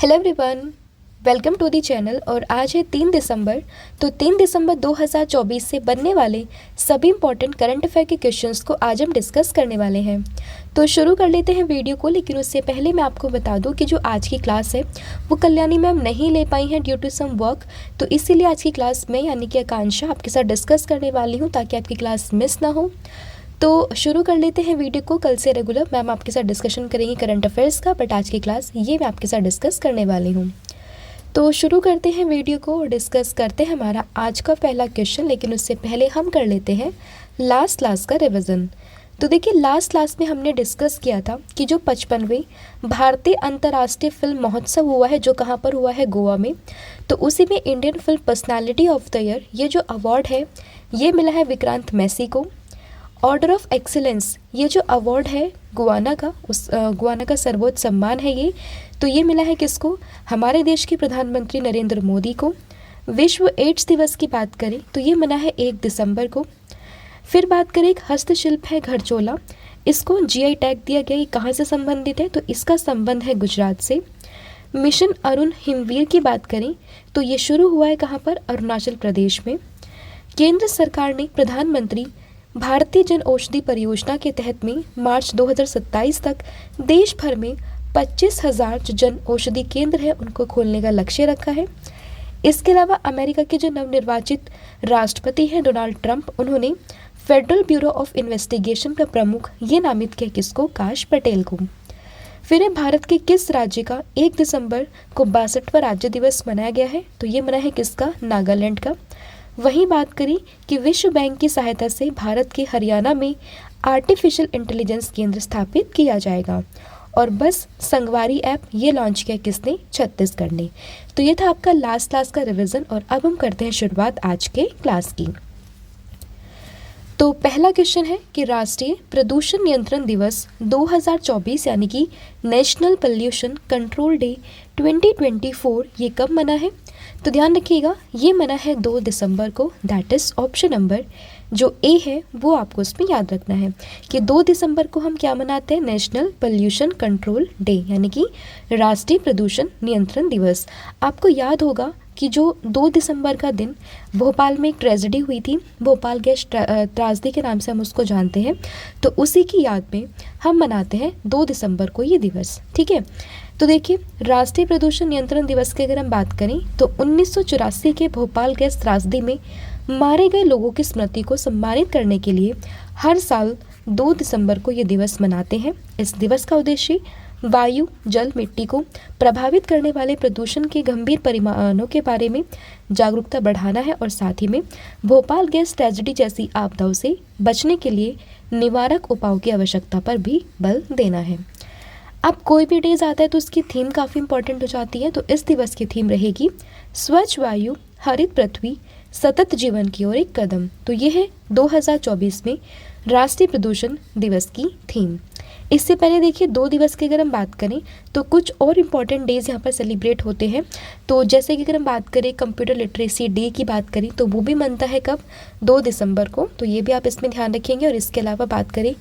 Hello everyone, welcome to the channel. और आज है 3 दिसंबर। तो 3 दिसंबर 2024 से बनने वाले सभी इंपॉर्टेंट करंट अफेयर के क्वेश्चंस को आज हम डिस्कस करने वाले हैं। तो शुरू कर लेते हैं वीडियो को, लेकिन उससे पहले मैं आपको बता दूं कि जो आज की क्लास है वो कल्याणी मैम नहीं ले पाई हैं ड्यू टू सम वर्क। तो इसीलिए आज की क्लास में यानी कि आकांक्षा आपके साथ डिस्कस करने वाली हूँ ताकि आपकी क्लास मिस ना हो। तो शुरू कर लेते हैं वीडियो को। कल से रेगुलर मैम आपके साथ डिस्कशन करेंगी करंट अफेयर्स का, बट आज की क्लास ये मैं आपके साथ डिस्कस करने वाली हूँ। तो शुरू करते हैं वीडियो को और डिस्कस करते हैं हमारा आज का पहला क्वेश्चन। लेकिन उससे पहले हम कर लेते हैं लास्ट क्लास का रिवीजन। तो देखिए, लास्ट क्लास में हमने डिस्कस किया था कि जो 55वें भारतीय अंतर्राष्ट्रीय फिल्म महोत्सव हुआ है, जो कहाँ पर हुआ है, गोवा में। तो उसी में Indian film personality of the year ये जो अवार्ड है ये मिला है विक्रांत मैसी को। ऑर्डर ऑफ एक्सीलेंस ये जो अवार्ड है गुआना का, उस गुआना का सर्वोच्च सम्मान है ये, तो ये मिला है किसको? हमारे देश के प्रधानमंत्री नरेंद्र मोदी को। विश्व एड्स दिवस की बात करें तो ये मना है 1 दिसंबर को। फिर बात करें एक हस्तशिल्प है घरचोला, इसको जीआई टैग दिया गया। ये कहाँ से संबंधित है? तो इसका संबंध है गुजरात से। मिशन अरुण हिमवीर की बात करें तो ये शुरू हुआ है कहाँ पर? अरुणाचल प्रदेश में। केंद्र सरकार ने प्रधानमंत्री भारतीय जन औषधि परियोजना के तहत में मार्च 2027 तक देश भर में 25,000 जो जन औषधि केंद्र है उनको खोलने का लक्ष्य रखा है। इसके अलावा अमेरिका के जो नवनिर्वाचित राष्ट्रपति हैं डोनाल्ड ट्रंप, उन्होंने फेडरल ब्यूरो ऑफ इन्वेस्टिगेशन का प्रमुख ये नामित किया किसको? काश पटेल को। फिर है भारत के किस राज्य का 1 दिसंबर को 62वां राज्य दिवस मनाया गया है? तो ये मना है किसका? नागालैंड का। वहीं बात करी कि विश्व बैंक की सहायता से भारत के हरियाणा में आर्टिफिशियल इंटेलिजेंस केंद्र स्थापित किया जाएगा। और बस संगवारी ऐप ये लॉन्च किया किसने? छत्तीसगढ़ ने। तो ये था आपका लास्ट क्लास का रिवीजन। और अब हम करते हैं शुरुआत आज के क्लास की। तो पहला क्वेश्चन है कि राष्ट्रीय प्रदूषण नियंत्रण दिवस 2024 यानी कि नेशनल पोल्यूशन कंट्रोल डे 2024 ये कब मना है? तो ध्यान रखिएगा, ये मना है 2 दिसंबर को। दैट इज ऑप्शन नंबर जो ए है वो आपको इसमें याद रखना है कि 2 दिसंबर को हम क्या मनाते हैं? नेशनल पोल्यूशन कंट्रोल डे यानी कि राष्ट्रीय प्रदूषण नियंत्रण दिवस। आपको याद होगा कि जो 2 दिसंबर का दिन भोपाल में एक ट्रेजेडी हुई थी, भोपाल गैस त्रासदी के नाम से हम उसको जानते हैं, तो उसी की याद में हम मनाते हैं 2 दिसंबर को ये दिवस। ठीक है, तो देखिए, राष्ट्रीय प्रदूषण नियंत्रण दिवस की अगर हम बात करें तो 1984 के भोपाल गैस त्रासदी में मारे गए लोगों की स्मृति को सम्मानित करने के लिए हर साल 2 दिसंबर को ये दिवस मनाते हैं। इस दिवस का उद्देश्य वायु, जल, मिट्टी को प्रभावित करने वाले प्रदूषण के गंभीर परिमाणों के बारे में जागरूकता बढ़ाना है और साथ ही में भोपाल गैस ट्रेजेडी जैसी आपदाओं से बचने के लिए निवारक उपायों की आवश्यकता पर भी बल देना है। अब कोई भी डेज आता है तो उसकी थीम काफ़ी इंपॉर्टेंट हो जाती है। तो इस दिवस की थीम रहेगी स्वच्छ वायु, हरित पृथ्वी, सतत जीवन की ओर एक कदम। तो ये है 2024 में राष्ट्रीय प्रदूषण दिवस की थीम। इससे पहले देखिए, 2 दिवस की अगर हम बात करें तो कुछ और इम्पॉर्टेंट डेज यहाँ पर सेलिब्रेट होते हैं। तो जैसे कि अगर हम बात करें कंप्यूटर लिटरेसी डे की बात करें तो वो भी मनता है कब? 2 दिसंबर को। तो ये भी आप इसमें ध्यान रखेंगे। और इसके अलावा बात करें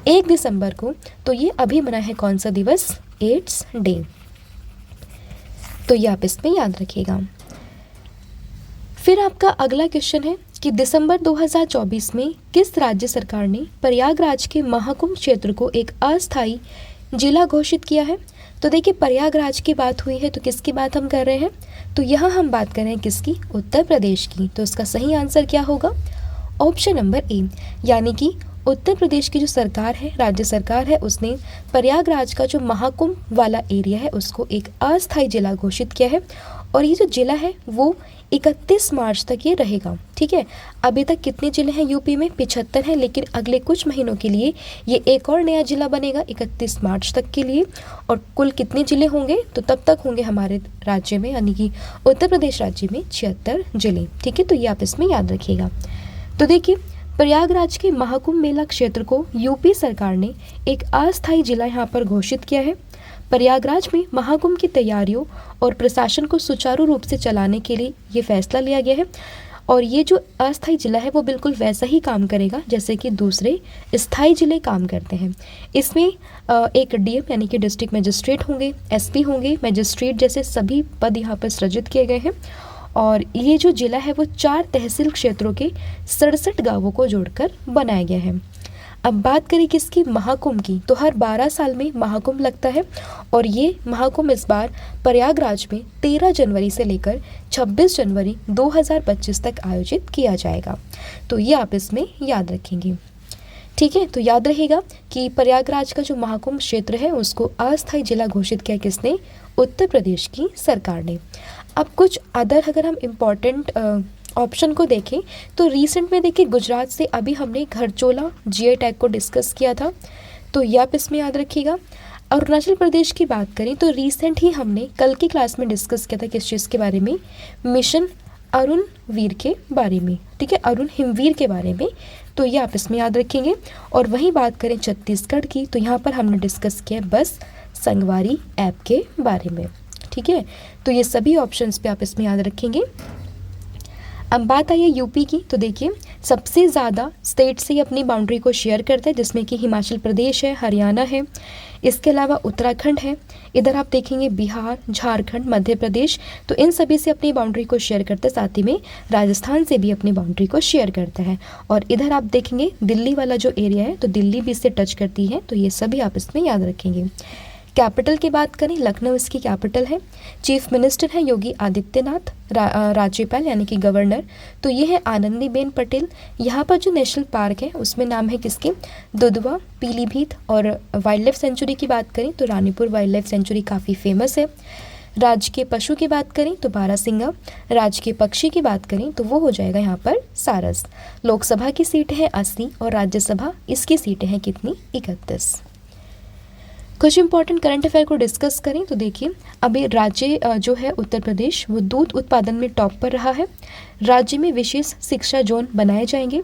1 दिसंबर को तो ये अभी मना है कौन सा दिवस? AIDS day. तो ये आप इसमें याद रखिएगा। फिर आपका अगला क्वेश्चन है कि दिसंबर 2024 में किस राज्य सरकार ने प्रयागराज के महाकुंभ क्षेत्र को एक अस्थायी जिला घोषित किया है? तो देखिए, प्रयागराज की बात हुई है तो किसकी बात हम कर रहे हैं? तो यहाँ हम बात कर रहे हैं किसकी? उत्तर प्रदेश की। तो इसका सही आंसर क्या होगा? ऑप्शन नंबर ए, यानी कि उत्तर प्रदेश की जो सरकार है, राज्य सरकार है, उसने प्रयागराज का जो महाकुंभ वाला एरिया है उसको एक अस्थायी जिला घोषित किया है। और ये जो जिला है वो 31 मार्च तक ये रहेगा। ठीक है, अभी तक कितने जिले हैं यूपी में? 75 हैं, लेकिन अगले कुछ महीनों के लिए ये एक और नया जिला बनेगा 31 मार्च तक के लिए। और कुल कितने जिले होंगे? तो तब तक होंगे हमारे राज्य में यानी कि उत्तर प्रदेश राज्य में 76 जिले। ठीक है, तो ये आप इसमें याद रखिएगा। तो देखिए, प्रयागराज के महाकुंभ मेला क्षेत्र को यूपी सरकार ने एक अस्थायी जिला यहाँ पर घोषित किया है। प्रयागराज में महाकुंभ की तैयारियों और प्रशासन को सुचारू रूप से चलाने के लिए ये फैसला लिया गया है। और ये जो अस्थायी जिला है वो बिल्कुल वैसा ही काम करेगा जैसे कि दूसरे स्थायी जिले काम करते हैं। इसमें एक डीएम यानी कि डिस्ट्रिक्ट मजिस्ट्रेट होंगे, एसपी होंगे, मजिस्ट्रेट जैसे सभी पद यहाँ पर सृजित किए गए हैं। और ये जो जिला है वो 4 तहसील क्षेत्रों के 67 गांवों को जोड़कर बनाया गया है। अब बात करें किसकी, महाकुंभ की, तो हर 12 साल में महाकुंभ लगता है और ये महाकुंभ इस बार प्रयागराज में 13 जनवरी से लेकर 26 जनवरी 2025 तक आयोजित किया जाएगा। तो ये आप इसमें याद रखेंगे। ठीक है, तो याद रहेगा कि प्रयागराज का जो महाकुंभ क्षेत्र है उसको अस्थायी जिला घोषित किया किसने, उत्तर प्रदेश की सरकार ने। अब कुछ अदर अगर हम इम्पॉर्टेंट ऑप्शन को देखें तो रिसेंट में देखिए गुजरात से अभी हमने घरचोला जीआई टैग को डिस्कस किया था, तो ये आप इसमें याद रखिएगा। अरुणाचल प्रदेश की बात करें तो रिसेंट ही हमने कल की क्लास में डिस्कस किया था किस चीज़ के बारे में, मिशन अरुण वीर के बारे में। ठीक है, अरुण हिमवीर के बारे में, तो ये आप इसमें याद रखेंगे। और वहीं बात करें छत्तीसगढ़ की तो यहाँ पर हमने डिस्कस किया बस संगवारी ऐप के बारे में। ठीक है, तो ये सभी ऑप्शंस पे आप इसमें याद रखेंगे। अब बात आई है यूपी की, तो देखिए सबसे ज़्यादा स्टेट से ही अपनी बाउंड्री को शेयर करते हैं जिसमें कि हिमाचल प्रदेश है, हरियाणा है, इसके अलावा उत्तराखंड है, इधर आप देखेंगे बिहार, झारखंड, मध्य प्रदेश, तो इन सभी से अपनी बाउंड्री को शेयर करते हैं। साथ ही में राजस्थान से भी अपनी बाउंड्री को शेयर करता है। और इधर आप देखेंगे दिल्ली वाला जो एरिया है तो दिल्ली भी इससे टच करती है, तो ये सभी आप इसमें याद रखेंगे। कैपिटल की बात करें, लखनऊ इसकी कैपिटल है। चीफ मिनिस्टर है योगी आदित्यनाथ, राज्यपाल यानी कि गवर्नर तो ये है आनंदीबेन पटेल। यहाँ पर जो नेशनल पार्क है उसमें नाम है किसके, दुधवा, पीलीभीत। और वाइल्ड लाइफ सेंचुरी की बात करें तो रानीपुर वाइल्ड लाइफ सेंचुरी काफ़ी फेमस है। राजकीय पशु की बात करें तो बारहसिंगा, राजकीय पक्षी की बात करें तो वो हो जाएगा यहाँ पर सारस। लोकसभा की सीट है 80 और राज्यसभा इसकी सीटें हैं कितनी, 31। कुछ इंपॉर्टेंट करंट अफेयर को डिस्कस करें तो देखिए अभी राज्य जो है उत्तर प्रदेश वो दूध उत्पादन में टॉप पर रहा है। राज्य में विशेष शिक्षा जोन बनाए जाएंगे।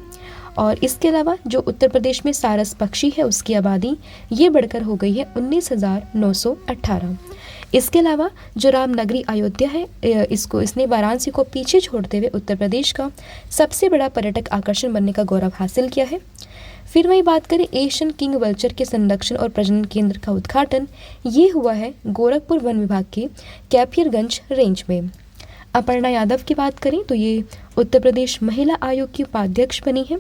और इसके अलावा जो उत्तर प्रदेश में सारस पक्षी है उसकी आबादी ये बढ़कर हो गई है 19,918। इसके अलावा जो रामनगरी अयोध्या है इसने वाराणसी को पीछे छोड़ते हुए उत्तर प्रदेश का सबसे बड़ा पर्यटक आकर्षण बनने का गौरव हासिल किया है। फिर वही बात करें एशियन किंग वल्चर के संरक्षण और प्रजनन केंद्र का उद्घाटन ये हुआ है गोरखपुर वन विभाग के कैफियरगंज रेंज में। अपर्णा यादव की बात करें तो ये उत्तर प्रदेश महिला आयोग की उपाध्यक्ष बनी है।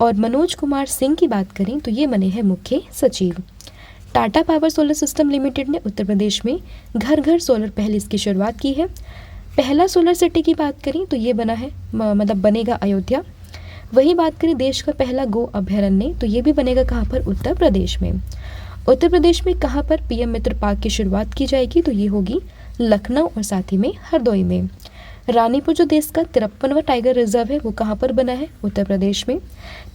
और मनोज कुमार सिंह की बात करें तो ये बने हैं मुख्य सचिव। Tata power solar system limited ने उत्तर प्रदेश में घर घर सोलर पहल इसकी शुरुआत की है। पहला सोलर सिटी की बात करें तो ये बना है बनेगा अयोध्या। वही बात करें देश का पहला गो अभयारण्य तो ये भी बनेगा कहाँ पर, उत्तर प्रदेश में। उत्तर प्रदेश में कहाँ पर पीएम मित्र पार्क की शुरुआत की जाएगी तो ये होगी लखनऊ और साथ ही में हरदोई में। रानीपुर जो देश का 53वां टाइगर रिजर्व है वो कहाँ पर बना है, उत्तर प्रदेश में।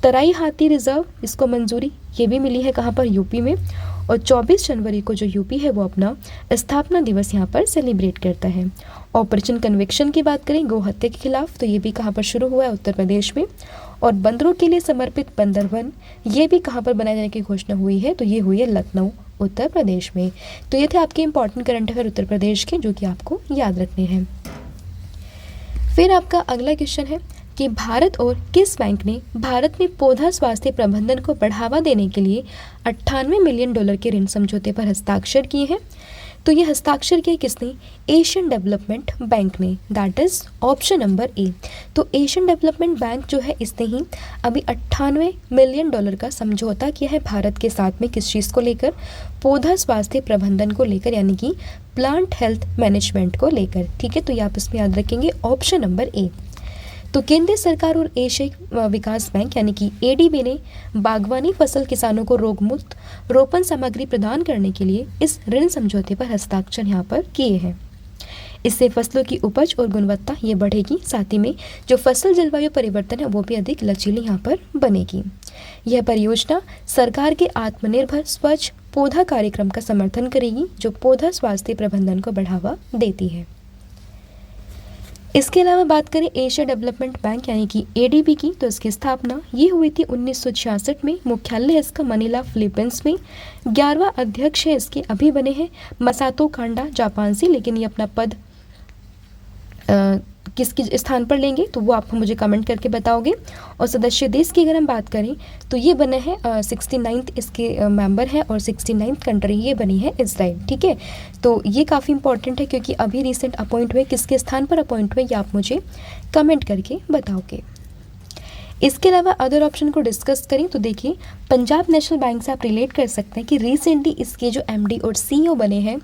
तराई हाथी रिजर्व इसको मंजूरी ये भी मिली है कहाँ पर, यूपी में। और 24 जनवरी को जो यूपी है वो अपना स्थापना दिवस यहाँ पर सेलिब्रेट करता है। ऑपरेशन कन्विक्शन की बात करें गौ हत्या के खिलाफ तो ये भी कहाँ पर शुरू हुआ है, उत्तर प्रदेश में। और बंदरों के लिए समर्पित बंदर वन ये भी कहाँ पर बनाए जाने की घोषणा हुई है तो ये हुई है लखनऊ, उत्तर प्रदेश में। तो ये थे आपके important current affair Uttar Pradesh के जो कि आपको याद रखने हैं। फिर आपका अगला क्वेश्चन है कि भारत और किस बैंक ने भारत में पौधा स्वास्थ्य प्रबंधन को बढ़ावा देने के लिए $98 मिलियन के ऋण समझौते पर हस्ताक्षर किए हैं। तो ये हस्ताक्षर किया किसने, एशियन डेवलपमेंट बैंक ने, that is option number A. तो एशियन डेवलपमेंट बैंक जो है इसने ही अभी $98 मिलियन का समझौता किया है भारत के साथ में, किस चीज़ को लेकर, पौधा स्वास्थ्य प्रबंधन को लेकर यानी कि प्लांट हेल्थ मैनेजमेंट को लेकर। ठीक है, तो ये आप इसमें याद रखेंगे ऑप्शन नंबर ए। तो केंद्र सरकार और एशियाई विकास बैंक यानी कि एडीबी ने बागवानी फसल किसानों को रोग मुक्त रोपण सामग्री प्रदान करने के लिए इस ऋण समझौते पर हस्ताक्षर यहाँ पर किए हैं। इससे फसलों की उपज और गुणवत्ता ये बढ़ेगी, साथ ही में जो फसल जलवायु परिवर्तन है वो भी अधिक लचीली यहाँ पर बनेगी। यह परियोजना सरकार के आत्मनिर्भर स्वच्छ पौधा कार्यक्रम का समर्थन करेगी जो पौधा स्वास्थ्य प्रबंधन को बढ़ावा देती है। इसके अलावा बात करें एशिया डेवलपमेंट बैंक यानी कि एडीबी की तो इसकी स्थापना ये हुई थी 1966 में। मुख्यालय है इसका मनीला, फिलीपींस में। 11वां अध्यक्ष है इसके अभी बने हैं मसातो कांडा, जापान से, लेकिन ये अपना पद किस किस स्थान पर लेंगे तो वो आप मुझे कमेंट करके बताओगे। और सदस्य देश की अगर हम बात करें तो ये बने हैं 69th इसके मेंबर है और 69th कंट्री ये बनी है इजराइल। ठीक है, तो ये काफ़ी इंपॉर्टेंट है क्योंकि अभी रिसेंट अपॉइंट हुए, किसके स्थान पर अपॉइंट हुए ये आप मुझे कमेंट करके बताओगे। इसके अलावा अदर ऑप्शन को डिस्कस करें तो देखिए पंजाब नेशनल बैंक से आप रिलेट कर सकते हैं कि रिसेंटली इसके जो एमडी और सीईओ बने हैं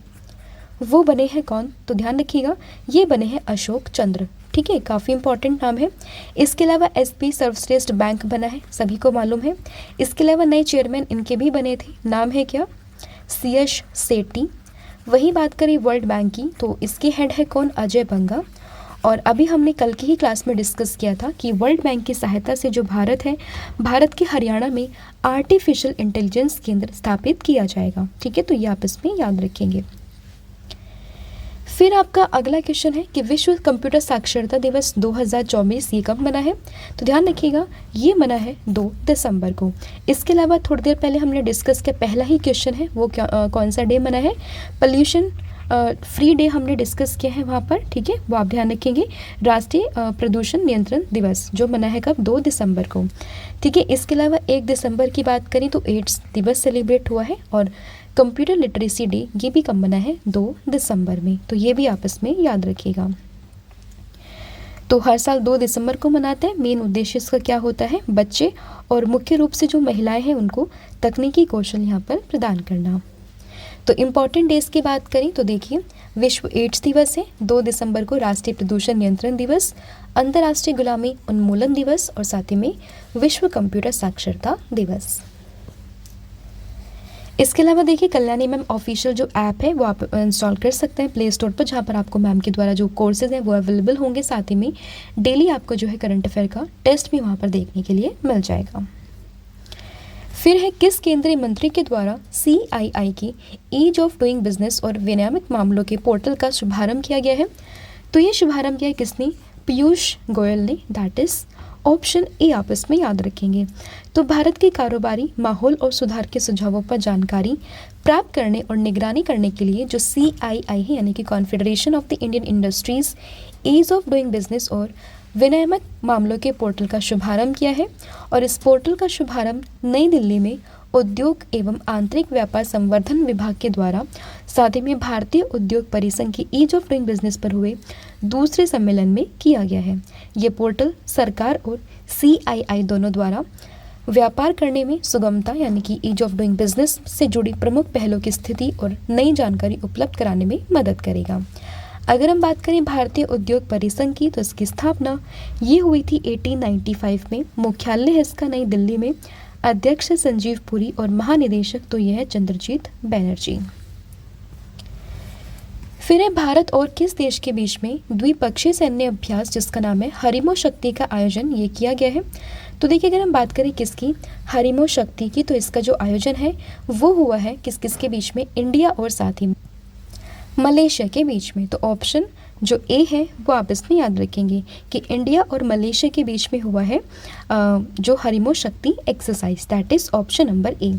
वो बने हैं कौन, तो ध्यान रखिएगा ये बने हैं अशोक चंद्र। ठीक है, काफ़ी इंपॉर्टेंट नाम है। इसके अलावा एसबी सर्वश्रेष्ठ बैंक बना है, सभी को मालूम है। इसके अलावा नए चेयरमैन इनके भी बने थे, नाम है क्या, सीएस सेठी। वही बात करें वर्ल्ड बैंक की तो इसके हेड है कौन, अजय बंगा। और अभी हमने कल की ही क्लास में डिस्कस किया था कि वर्ल्ड बैंक की सहायता से जो भारत है, भारत के हरियाणा में आर्टिफिशियल इंटेलिजेंस केंद्र स्थापित किया जाएगा। ठीक है, तो ये आप इसमें याद रखेंगे। फिर आपका अगला क्वेश्चन है कि विश्व कंप्यूटर साक्षरता दिवस 2024 ये कब मना है, तो ध्यान रखिएगा ये मना है 2 दिसंबर को। इसके अलावा थोड़ी देर पहले हमने डिस्कस किया पहला ही क्वेश्चन है वो क्या कौन सा डे मना है, पोल्यूशन फ्री डे हमने डिस्कस किया है वहाँ पर। ठीक है, वो आप ध्यान रखेंगे। राष्ट्रीय प्रदूषण नियंत्रण दिवस जो मना है कब, 2 दिसंबर को। ठीक है, इसके अलावा 1 दिसंबर की बात करें तो एड्स दिवस सेलिब्रेट हुआ है और कंप्यूटर लिटरेसी डे ये भी कब मना है, 2 दिसंबर में। तो ये भी आपस में याद रखिएगा। तो हर साल 2 दिसंबर को मनाते हैं। मेन उद्देश्य इसका क्या होता है, बच्चे और मुख्य रूप से जो महिलाएं हैं उनको तकनीकी कौशल यहाँ पर प्रदान करना। तो इम्पॉर्टेंट डेज की बात करें तो देखिए विश्व एड्स दिवस है, 2 दिसंबर को राष्ट्रीय प्रदूषण नियंत्रण दिवस, अंतर्राष्ट्रीय गुलामी उन्मूलन दिवस और साथ ही में विश्व कंप्यूटर साक्षरता दिवस। इसके अलावा देखिए कल्याणी मैम ऑफिशियल जो ऐप है वो आप इंस्टॉल कर सकते हैं प्ले स्टोर पर, जहाँ पर आपको मैम के द्वारा जो कोर्सेज हैं वो अवेलेबल होंगे। साथ ही में डेली आपको जो है करंट अफेयर का टेस्ट भी वहाँ पर देखने के लिए मिल जाएगा। फिर है किस केंद्रीय मंत्री के द्वारा CII की ईज ऑफ डूइंग बिजनेस और विनियामक मामलों के पोर्टल का शुभारंभ किया गया है, तो ये शुभारंभ किया है किसने, पीयूष गोयल ने। दैट इज ऑप्शन ए आप इसमें याद रखेंगे। तो भारत के कारोबारी माहौल और सुधार के सुझावों पर जानकारी प्राप्त करने और निगरानी करने के लिए जो CII है यानी कि confederation of the Indian industries ease of doing business और विनियामक मामलों के पोर्टल का शुभारंभ किया है। और इस पोर्टल का शुभारंभ नई दिल्ली में उद्योग एवं आंतरिक व्यापार संवर्धन विभाग के द्वारा साथ ही में भारतीय उद्योग परिसंघ की ईज ऑफ डूइंग बिजनेस पर हुए दूसरे सम्मेलन में किया गया है। ये पोर्टल सरकार और CII दोनों द्वारा व्यापार करने में सुगमता यानी कि ईज ऑफ डूइंग बिजनेस से जुड़ी प्रमुख पहलों की स्थिति और नई जानकारी उपलब्ध कराने में मदद करेगा। अगर हम बात करें भारतीय उद्योग परिसंघ की तो इसकी स्थापना ये हुई थी 1895 में। मुख्यालय है इसका नई दिल्ली में। अध्यक्ष संजीव पुरी और महानिदेशक तो यह है चंद्रजीत बैनर्जी। फिर है भारत और किस देश के बीच में द्विपक्षीय सैन्य अभ्यास जिसका नाम है हरिमो शक्ति का आयोजन ये किया गया है। तो देखिए अगर हम बात करें किसकी, हरिमो शक्ति की, तो इसका जो आयोजन है वो हुआ है किस किस के बीच में, इंडिया और साथ ही मलेशिया के बीच में। तो ऑप्शन जो ए है वो आप इसमें याद रखेंगे कि इंडिया और मलेशिया के बीच में हुआ है जो हरिमो शक्ति exercise, that is option number A.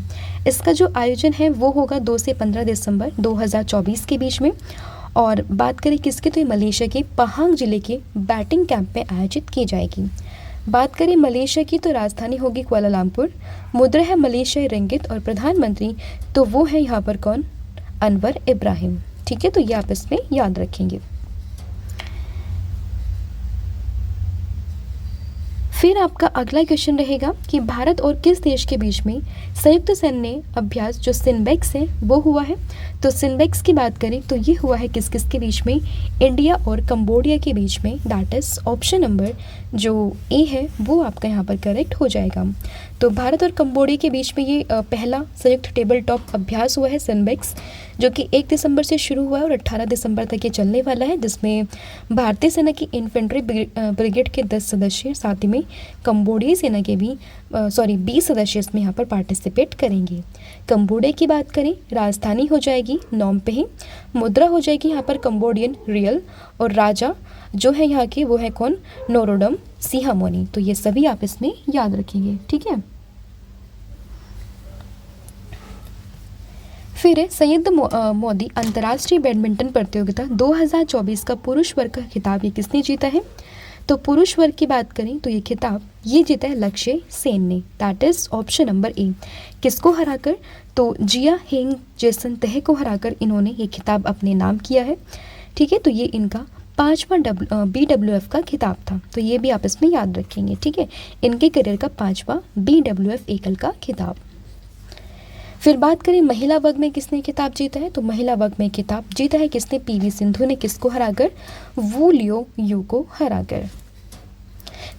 इसका जो आयोजन है वो होगा 2 से 15 दिसंबर 2024 के बीच में। और बात करें किसके, तो ये मलेशिया के पहांग जिले के बैटिंग कैंप में आयोजित की जाएगी। बात करें मलेशिया की तो राजधानी होगी कुआलालंपुर, मुद्रा है मलेशियाई रिंगिट और प्रधानमंत्री तो वो है यहाँ पर कौन, अनवर इब्राहिम। ठीक है, तो ये आप इसमें याद रखेंगे। फिर आपका अगला क्वेश्चन रहेगा कि भारत और किस देश के बीच में संयुक्त सैन्य अभ्यास जो सिनबेक्स है वो हुआ है। तो सिनबेक्स की बात करें तो ये हुआ है किस किस के बीच में, इंडिया और कंबोडिया के बीच में। दैट इज ऑप्शन नंबर जो ए है वो आपका यहाँ पर करेक्ट हो जाएगा। तो भारत और कंबोडिया के बीच में ये पहला संयुक्त टेबल टॉप अभ्यास हुआ है सिनबेक्स, जो कि 1 दिसंबर से शुरू हुआ है और 18 दिसंबर तक ये चलने वाला है, जिसमें भारतीय सेना की इन्फेंट्री ब्रिगेड के 10 सदस्य साथ ही में कंबोडियाई सेना के भी 20 सदस्य इसमें यहाँ पर पार्टिसिपेट करेंगे। कंबोडिया की बात करें, राजधानी हो जाएगी नोम पे ही, मुद्रा हो जाएगी यहाँ पर कंबोडियन रियल और राजा जो है यहाँ के वो है कौन, नोरोडम सिहामोनी। तो ये सभी आप इसमें याद रखेंगे। ठीक है, फिर है सैयद मोदी अंतर्राष्ट्रीय बैडमिंटन प्रतियोगिता 2024 का पुरुष वर्ग का खिताब ये किसने जीता है? तो पुरुष वर्ग की बात करें तो ये खिताब ये जीता है लक्ष्य सेन ने, that is option number A. किसको हराकर? तो जिया हेंग जेसन तह को हराकर इन्होंने ये खिताब अपने नाम किया है। ठीक है, तो ये इनका 5वां BWF का खिताब था, तो ये भी आप इसमें याद रखेंगे। ठीक है, इनके करियर का 5वां BWF एकल का खिताब। फिर बात करें महिला वर्ग में किसने खिताब जीता है? तो महिला वर्ग में खिताब जीता है किसने? PV सिंधु ने। किसको हराकर? वू लियो यू को हराकर।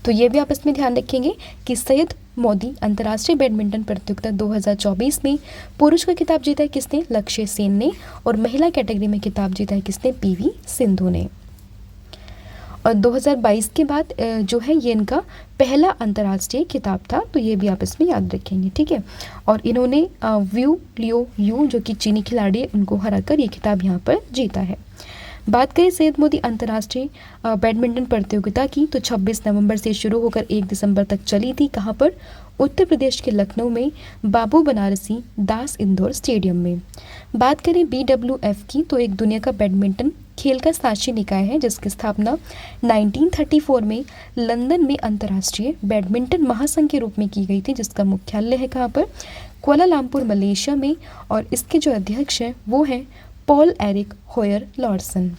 तो ये भी आप इसमें ध्यान रखेंगे कि सैयद मोदी अंतर्राष्ट्रीय बैडमिंटन प्रतियोगिता 2024 में पुरुष का खिताब जीता है किसने? लक्ष्य सेन ने। और महिला कैटेगरी में खिताब जीता है किसने? PV सिंधु ने। और 2022 के बाद जो है ये इनका पहला अंतर्राष्ट्रीय खिताब था, तो ये भी आप इसमें याद रखेंगे। ठीक है, और इन्होंने व्यू लियो यू जो कि चीनी खिलाड़ी है उनको हराकर ये खिताब यहाँ पर जीता है। बात करें सैयद मोदी अंतर्राष्ट्रीय बैडमिंटन प्रतियोगिता की, तो 26 नवंबर से शुरू होकर 1 दिसंबर तक चली थी। कहाँ पर? उत्तर प्रदेश के लखनऊ में बाबू बनारसी दास इंदौर स्टेडियम में। बात करें BWF की, तो एक दुनिया का बैडमिंटन खेल का शासी निकाय है जिसकी स्थापना 1934 में लंदन में अंतर्राष्ट्रीय बैडमिंटन महासंघ के रूप में की गई थी, जिसका मुख्यालय है कहाँ पर? कुआलालंपुर मलेशिया में। और इसके जो अध्यक्ष हैं वो हैं पॉल एरिक होयर लॉर्सन।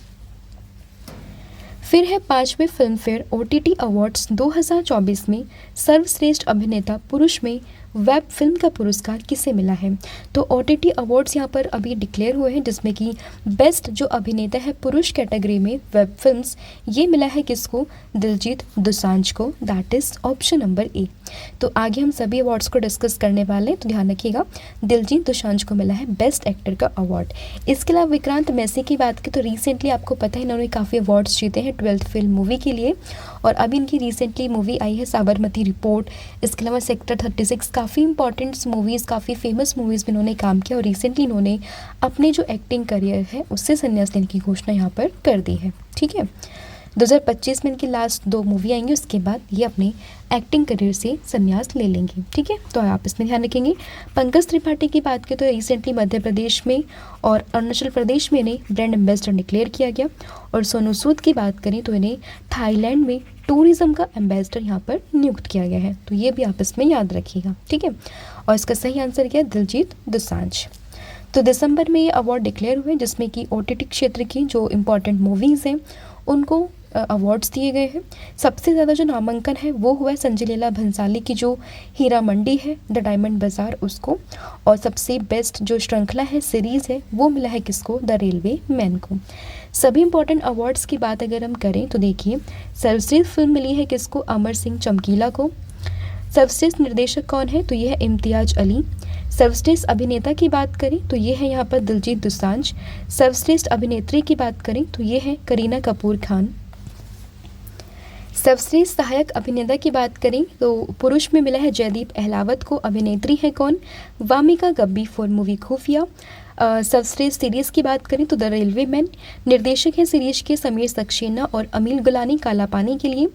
फिर है 5वें फिल्म फेयर OTT अवार्ड्स 2024 में सर्वश्रेष्ठ अभिनेता पुरुष में वेब फिल्म का पुरस्कार किसे मिला है? तो OTT अवार्ड्स यहाँ पर अभी डिक्लेयर हुए हैं जिसमें कि बेस्ट जो अभिनेता है पुरुष कैटेगरी में वेब फिल्म्स ये मिला है किसको? दिलजीत दोसांझ को, that is option number A. तो आगे हम सभी अवार्ड्स को डिस्कस करने वाले हैं, तो ध्यान रखिएगा दिलजीत दोसांझ को मिला है बेस्ट एक्टर का अवार्ड। इसके अलावा विक्रांत मैसी की बात की तो रिसेंटली आपको पता है इन्होंने काफ़ी अवार्ड्स जीते हैं 12th फिल्म मूवी के लिए, और अभी इनकी रिसेंटली मूवी आई है साबरमती रिपोर्ट। इसके अलावा सेक्टर 36 काफ़ी इंपॉर्टेंट मूवीज़, काफ़ी फेमस मूवीज़ में इन्होंने काम किया, और रिसेंटली इन्होंने अपने जो एक्टिंग करियर है उससे संन्यास लेने की घोषणा यहाँ पर कर दी है। ठीक है, 2025 में इनकी लास्ट 2 मूवी आएंगी, उसके बाद ये अपने एक्टिंग करियर से संन्यास ले लेंगे। ठीक है, तो आप इसमें ध्यान रखेंगे। पंकज त्रिपाठी की बात करें तो रिसेंटली मध्य प्रदेश में और अरुणाचल प्रदेश में इन्हें ब्रांड एम्बेसडर डिक्लेयर किया गया। और सोनू सूद की बात करें तो इन्हें थाईलैंड में टूरिज्म का एम्बेसडर यहाँ पर नियुक्त किया गया है, तो ये भी आप इसमें याद रखिएगा। ठीक है, और इसका सही आंसर क्या है? दिलजीत दोसांझ। तो दिसंबर में ये अवार्ड डिक्लेयर हुए जिसमें कि OTT क्षेत्र की जो इम्पोर्टेंट मूवीज़ हैं उनको अवार्ड्स दिए गए हैं। सबसे ज़्यादा जो नामांकन है वो हुआ है संजय लीला भंसाली की जो हीरा मंडी है द डायमंड बाज़ार उसको, और सबसे बेस्ट जो श्रृंखला है सीरीज़ है वो मिला है किसको? द रेलवे मैन को। सभी इंपॉर्टेंट अवार्ड्स की बात अगर हम करें तो देखिए सर्वश्रेष्ठ फिल्म मिली है किसको? अमर सिंह चमकीला को। सर्वश्रेष्ठ निर्देशक कौन है? तो ये है इम्तियाज अली। सर्वश्रेष्ठ अभिनेता की बात करें तो ये है यहाँ पर दिलजीत दोसांझ। सर्वश्रेष्ठ अभिनेत्री की बात करें तो ये है करीना कपूर खान। सर्वश्रेष्ठ सहायक अभिनेता की बात करें तो पुरुष में मिला है जयदीप अहलावत को। अभिनेत्री है कौन? वामिका गब्बी फॉर मूवी खुफिया। सर्वश्रेष्ठ सीरीज़ की बात करें तो द रेलवे मैन। निर्देशक हैं सीरीज के समीर सक्सेना और अमील गुलानी काला पानी के लिए।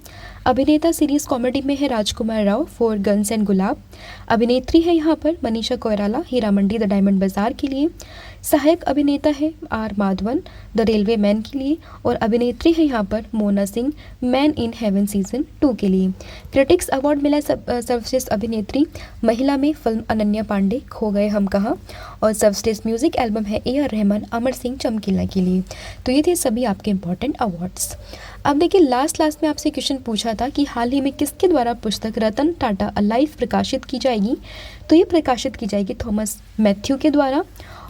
अभिनेता सीरीज़ कॉमेडी में है राजकुमार राव फॉर गन्स एंड गुलाब। अभिनेत्री है यहाँ पर मनीषा कोइराला हीरा मंडी द डायमंड बाज़ार के लिए। सहायक अभिनेता है R Madhavan the railway man के लिए, और अभिनेत्री है यहाँ पर Mona Singh man in heaven season 2 के लिए। क्रिटिक्स अवार्ड मिला सर्वश्रेष्ठ अभिनेत्री महिला में फिल्म अनन्या पांडे खो गए हम कहाँ, और सर्वश्रेष्ठ म्यूजिक एल्बम है AR रहमान अमर सिंह चमकीला के लिए। तो ये थे सभी आपके इंपॉर्टेंट अवार्ड्स। अब देखिए लास्ट में आपसे क्वेश्चन पूछा था कि हाल ही में किसके द्वारा पुस्तक रतन टाटा अलाइव प्रकाशित की जाएगी, तो ये प्रकाशित की जाएगी थॉमस मैथ्यू के द्वारा।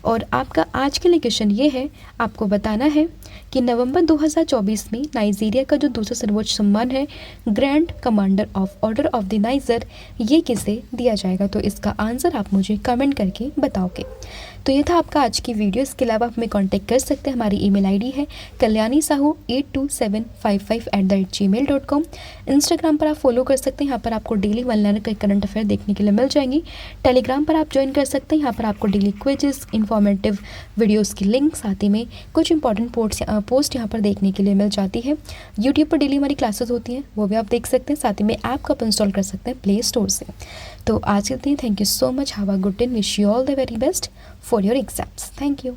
और आपका आज के लिए क्वेश्चन ये है, आपको बताना है कि नवंबर 2024 में नाइजीरिया का जो दूसरा सर्वोच्च सम्मान है grand commander of order of the niger ये किसे दिया जाएगा, तो इसका आंसर आप मुझे कमेंट करके बताओगे। तो ये था आपका आज की वीडियो। इसके अलावा आप हमें कांटेक्ट कर सकते हैं, हमारी ईमेल आईडी है kalyanisahu827555@gmail.com। इंस्टाग्राम पर आप फॉलो कर सकते हैं, यहाँ पर आपको डेली ऑनलाइन करंट अफेयर देखने के लिए मिल जाएंगी। टेलीग्राम पर आप ज्वाइन कर सकते हैं, यहाँ पर आपको डेली क्विजेस इन्फॉर्मेटिव वीडियोस की लिंक साथ ही में कुछ इंपॉर्टेंट पोस्ट यहाँ पर देखने के लिए मिल जाती है। यूट्यूब पर डेली हमारी क्लासेस होती हैं, वो भी आप देख सकते हैं, साथ ही में ऐप को आप इंस्टॉल कर सकते हैं प्ले स्टोर से। तो आज के दिन thank you so much, have a good day, wish you all the very best for for your exams. Thank you.